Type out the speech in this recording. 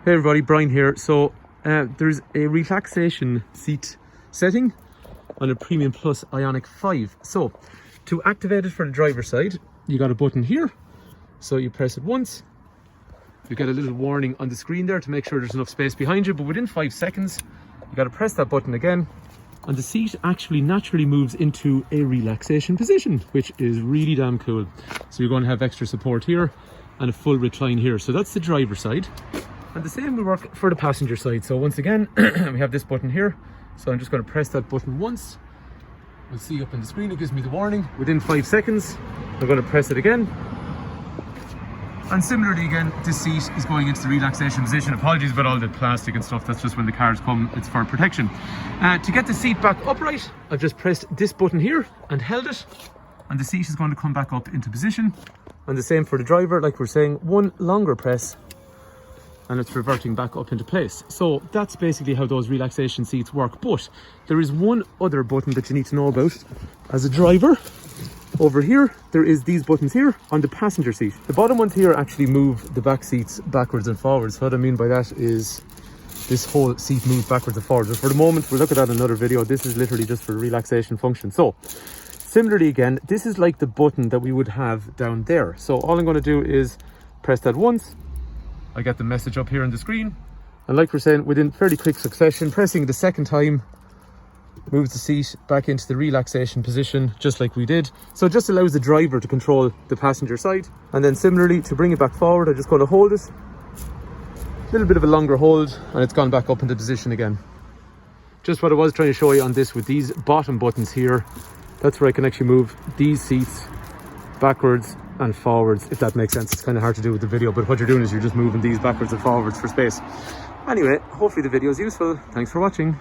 Hey everybody, Brian here. So there's a relaxation seat setting on a Premium Plus IONIQ5. So to activate it for the driver's side, you got a button here. So you press it once, you get a little warning on the screen there to make sure there's enough space behind you, but within 5 seconds, you got to press that button again, and the seat actually naturally moves into a relaxation position, which is really damn cool. So you're going to have extra support here and a full recline here. So that's the driver's side. And the same will work for the passenger side. So once again, we have this button here. So I'm just going to press that button once. You'll see up on the screen, it gives me the warning. Within 5 seconds, I'm going to press it again. And similarly again, this seat is going into the relaxation position. Apologies about all the plastic and stuff, that's just when the cars come, it's for protection. To get the seat back upright, I've just pressed this button here and held it. And the seat is going to come back up into position. And the same for the driver, like we're saying, one longer press and it's reverting back up into place. So that's basically how those relaxation seats work. But there is one other button that you need to know about as a driver. Over here, there is these buttons here on the passenger seat. The bottom ones here actually move the back seats backwards and forwards. What I mean by that is this whole seat moves backwards and forwards. But for the moment, we'll look at that in another video. This is literally just for relaxation function. So similarly again, this is like the button that we would have down there. So all I'm going to do is press that once. I get the message up here on the screen. And like we're saying, within fairly quick succession, pressing the second time moves the seat back into the relaxation position, just like we did. So it just allows the driver to control the passenger side. And then similarly, to bring it back forward, I'm just going to hold it. A little bit of a longer hold, and it's gone back up into position again. Just what I was trying to show you on this with these bottom buttons here. That's where I can actually move these seats backwards and forwards, if that makes sense. It's kind of hard to do with the video, but what you're doing is you're just moving these backwards and forwards for space. Anyway, hopefully the video is useful. Thanks for watching.